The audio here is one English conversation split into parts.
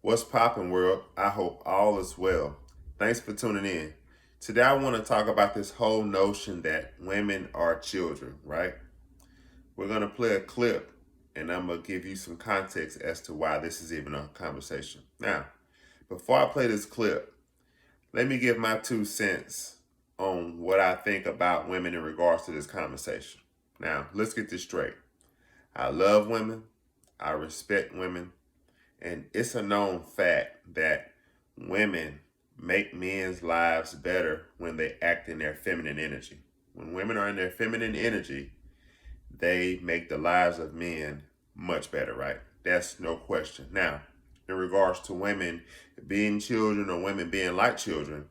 What's poppin', world? I hope all is well. Thanks for tuning in. Today, I want to talk about this whole notion that women are children, right? We're going to play a clip and I'm going to give you some context as to why this is even a conversation. Now, before I play this clip, let me give my 2 cents on what I think about women in regards to this conversation. Now, let's get this straight. I love women, I respect women, and it's a known fact that women make men's lives better when they act in their feminine energy. When women are in their feminine energy, they make the lives of men much better, right? That's no question. Now, in regards to women being children or women being like children,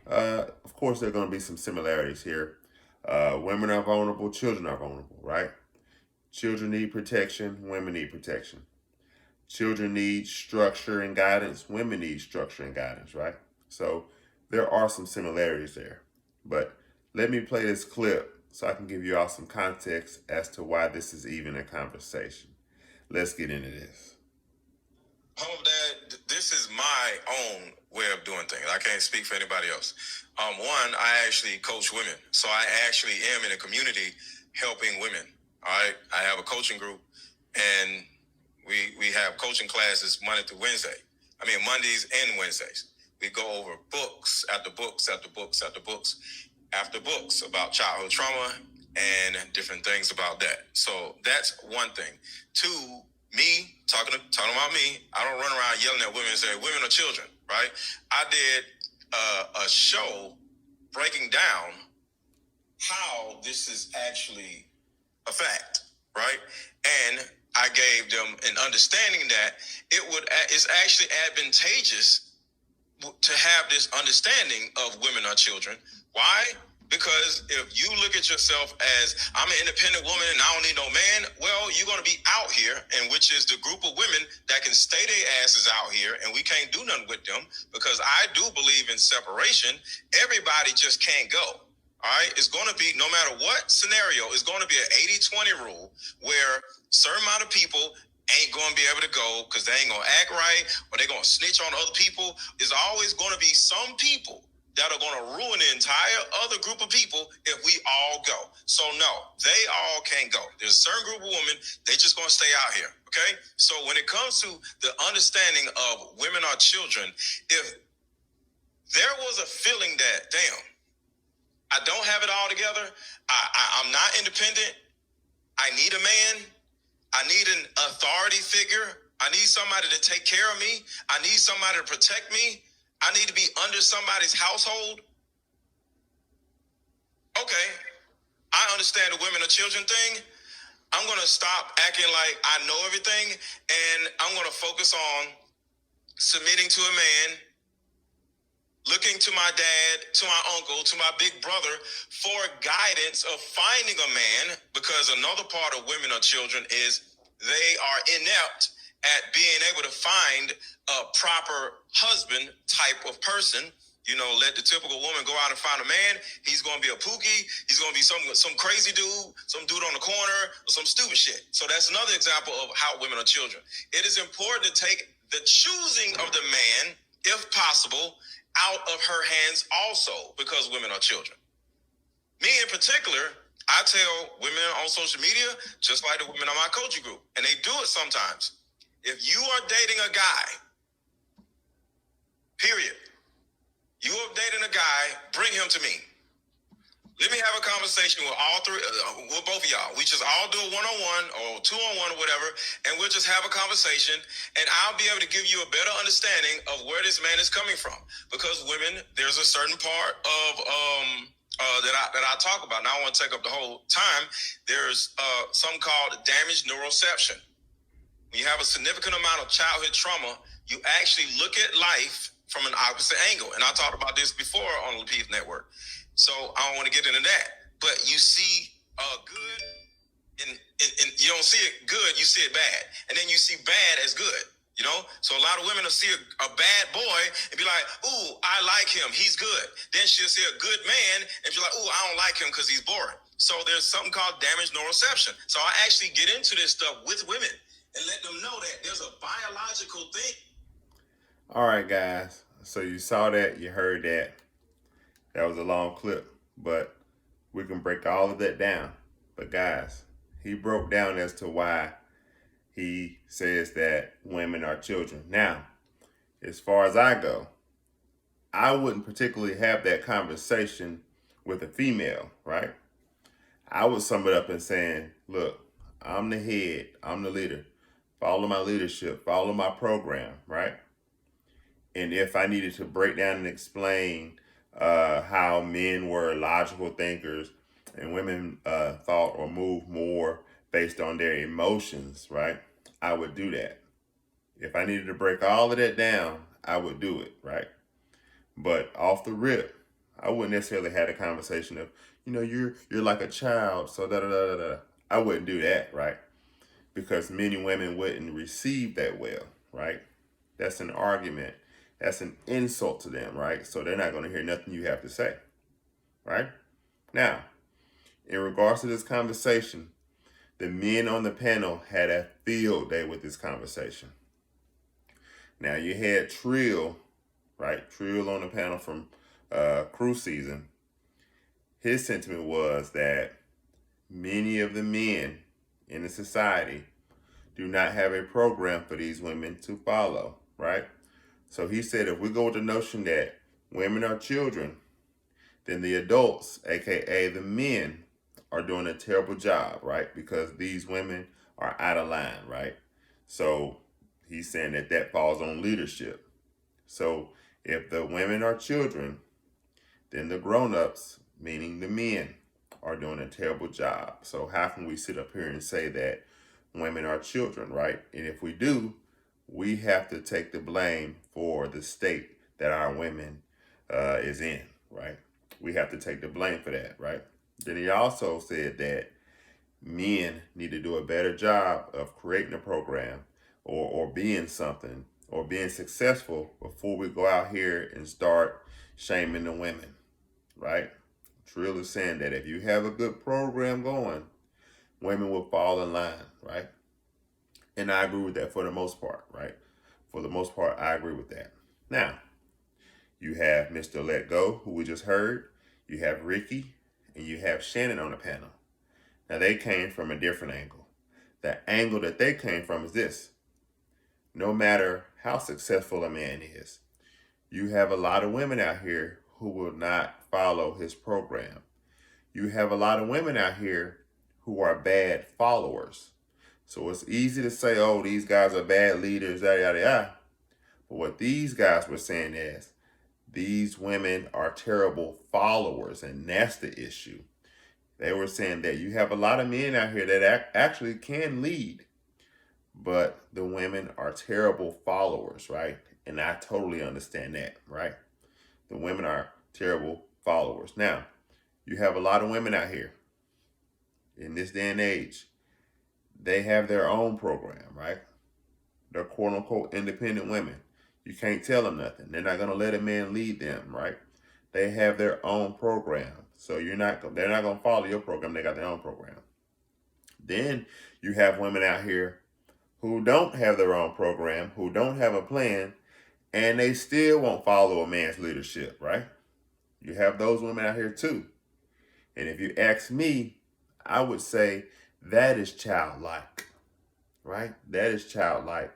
of course, there are going to be some similarities here. Women are vulnerable, children are vulnerable, right? Children need protection, women need protection. Children need structure and guidance. Women need structure and guidance, right? So there are some similarities there. But let me play this clip so I can give you all some context as to why this is even a conversation. Let's get into this. Home Dad, this is my own way of doing things. I can't speak for anybody else. One, I actually coach women. So I actually am in a community helping women. All right. I have a coaching group and we have coaching classes Monday through Wednesday. Mondays and Wednesdays. We go over books after books after books after books after books about childhood trauma and different things about that. So that's one thing. Two, me talking about me, I don't run around yelling at women and say women are children, right? I did a show breaking down how this is actually a fact, right? And I gave them an understanding that it's actually advantageous to have this understanding of women are children. Why? Because if you look at yourself as I'm an independent woman and I don't need no man, well, you're going to be out here, and which is the group of women that can stay their asses out here, and we can't do nothing with them because I do believe in separation. Everybody just can't go. All right, it's going to be, no matter what scenario, it's going to be an 80-20 rule where a certain amount of people ain't going to be able to go because they ain't going to act right or they're going to snitch on other people. There's always going to be some people that are going to ruin the entire other group of people if we all go. So no, they all can't go. There's a certain group of women, they just going to stay out here, okay? So when it comes to the understanding of women are children, if there was a feeling that, damn, I don't have it all together, I'm not independent, I need a man, I need an authority figure, I need somebody to take care of me, I need somebody to protect me, I need to be under somebody's household. Okay, I understand the women or children thing. I'm going to stop acting like I know everything, and I'm going to focus on submitting to a man, looking to my dad, to my uncle, to my big brother for guidance of finding a man, because another part of women or children is they are inept at being able to find a proper husband type of person. You know, let the typical woman go out and find a man. He's going to be a pookie. He's going to be some crazy dude, some dude on the corner, or some stupid shit. So that's another example of how women are children. It is important to take the choosing of the man, if possible, out of her hands also, because women are children. Me in particular, I tell women on social media, just like the women on my coaching group, and they do it sometimes. If you are dating a guy, period, you are dating a guy, bring him to me. Let me have a conversation with all three, with both of y'all. We just all do a one-on-one or two-on-one or whatever, and we'll just have a conversation, and I'll be able to give you a better understanding of where this man is coming from. Because women, there's a certain part of that I talk about. Now I want to take up the whole time. There's something called damaged neuroception. When you have a significant amount of childhood trauma, you actually look at life from an opposite angle. And I talked about this before on the Lapeef Network. So I don't want to get into that. But you see good, and you don't see it good, you see it bad. And then you see bad as good. You know, so a lot of women will see a bad boy and be like, ooh, I like him, he's good. Then she'll see a good man and be like, ooh, I don't like him because he's boring. So there's something called damaged neuroception. So I actually get into this stuff with women and let them know that there's a biological thing. All right, guys. So you saw that, you heard that. That was a long clip, but we can break all of that down. But guys, he broke down as to why he says that women are children. Now, as far as I go, I wouldn't particularly have that conversation with a female, right? I would sum it up in saying, look, I'm the head, I'm the leader. Follow my leadership, follow my program, right? And if I needed to break down and explain how men were logical thinkers and women thought or moved more based on their emotions, right? I would do that. If I needed to break all of that down, I would do it, right? But off the rip, I wouldn't necessarily have a conversation of, you're like a child, so da da da da da. I wouldn't do that, right? Because many women wouldn't receive that well, right? That's an argument. That's an insult to them, right? So they're not going to hear nothing you have to say, right? Now, in regards to this conversation, the men on the panel had a field day with this conversation. Now, you had Trill, right? Trill on the panel from Crew Season. His sentiment was that many of the men in the society do not have a program for these women to follow, right? So he said if we go with the notion that women are children, then the adults, aka the men, are doing a terrible job, right? Because these women are out of line, right? So he's saying that that falls on leadership. So if the women are children, then the grown-ups, meaning the men, are doing a terrible job. So how can we sit up here and say that women are children, right? And if we do, we have to take the blame for the state that our women is in, right? We have to take the blame for that, right? Then he also said that men need to do a better job of creating a program or being something or being successful before we go out here and start shaming the women, right? Trill is saying that if you have a good program going, women will fall in line, right? And I agree with that for the most part, right? For the most part, I agree with that. Now, you have Mr. Let Go, who we just heard. You have Ricky, and you have Shannon on the panel. Now, they came from a different angle. The angle that they came from is this. No matter how successful a man is, you have a lot of women out here who will not follow his program. You have a lot of women out here who are bad followers. So it's easy to say, oh, these guys are bad leaders, yada, yada, yada. But what these guys were saying is, these women are terrible followers, and that's the issue. They were saying that you have a lot of men out here that actually can lead, but the women are terrible followers, right? And I totally understand that, right? The women are terrible followers. Now, you have a lot of women out here in this day and age. They have their own program, right? They're quote unquote independent women. You can't tell them nothing. They're not going to let a man lead them, right? They have their own program. So they're not going to follow your program. They got their own program. Then you have women out here who don't have their own program, who don't have a plan, and they still won't follow a man's leadership, right? You have those women out here too. And if you ask me, I would say that is childlike, right? That is childlike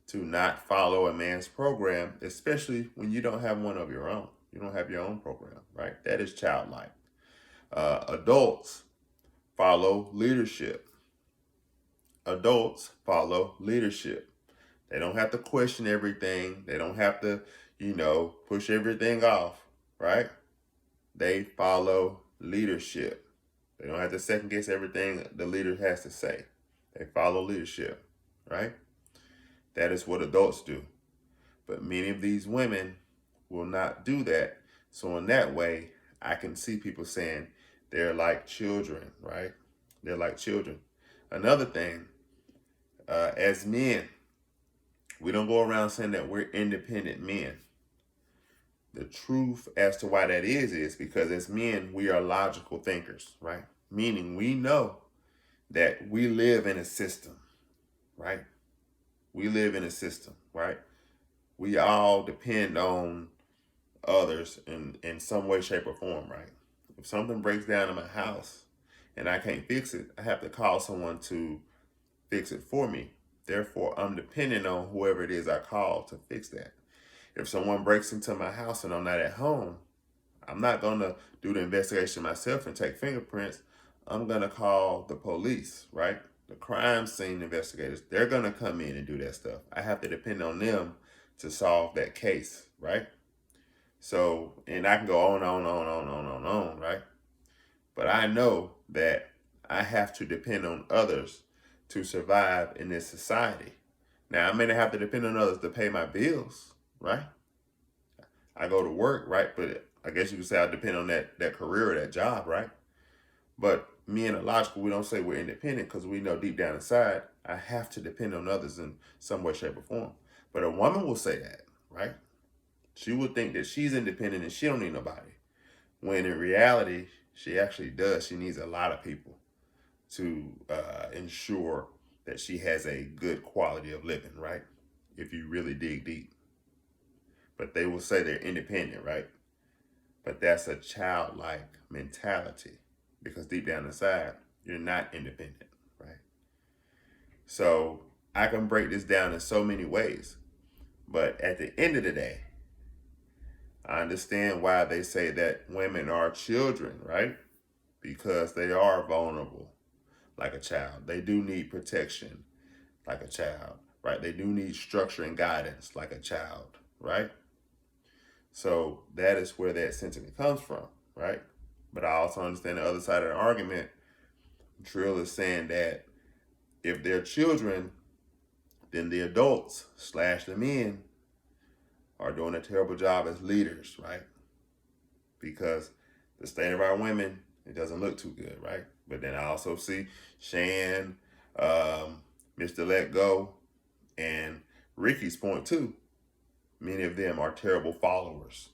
to not follow a man's program, especially when you don't have one of your own. You don't have your own program, right? That is childlike. Adults follow leadership. Adults follow leadership. They don't have to question everything. They don't have to, push everything off, right? They follow leadership. They don't have to second guess everything the leader has to say. They follow leadership, right? That is what adults do. But many of these women will not do that. So in that way, I can see people saying they're like children, right? They're like children. Another thing, as men, we don't go around saying that we're independent men. The truth as to why that is because as men, we are logical thinkers, right? Meaning we know that we live in a system, right? We live in a system, right? we all depend on others in some way, shape, or form, right? If something breaks down in my house and I can't fix it, I have to call someone to fix it for me. Therefore, I'm depending on whoever it is I call to fix that. If someone breaks into my house and I'm not at home, I'm not going to do the investigation myself and take fingerprints. I'm going to call the police, right? The crime scene investigators. They're going to come in and do that stuff. I have to depend on them to solve that case, right? So, and I can go on, right? But I know that I have to depend on others to survive in this society. Now, I may not have to depend on others to pay my bills, right? I go to work, right? But I guess you could say I depend on that career or that job, right? But me and Illogical, we don't say we're independent because we know deep down inside, I have to depend on others in some way, shape, or form. But a woman will say that, right? She would think that she's independent and she don't need nobody. When in reality, she actually does. She needs a lot of people to ensure that she has a good quality of living, right? If you really dig deep. But they will say they're independent, right? But that's a childlike mentality because deep down inside, you're not independent, right? So I can break this down in so many ways. But at the end of the day, I understand why they say that women are children, right? Because they are vulnerable like a child. They do need protection like a child, right? They do need structure and guidance like a child, right? So that is where that sentiment comes from, right? But I also understand the other side of the argument. Trill is saying that if they're children, then the adults / the men are doing a terrible job as leaders, right? Because the state of our women, it doesn't look too good, right? But then I also see Shan, Mr. Let Go, and Ricky's point too. Many of them are terrible followers.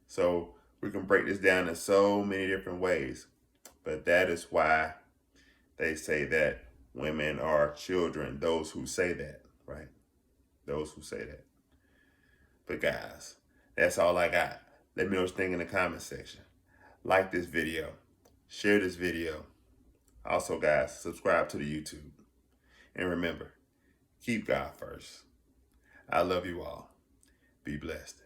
So we can break this down in so many different ways. But that is why they say that women are children, those who say that, right? Those who say that. But guys, that's all I got. Let me know what you think in the comment section. Like this video. Share this video. Also, guys, subscribe to the YouTube. And remember, keep God first. I love you all. Be blessed.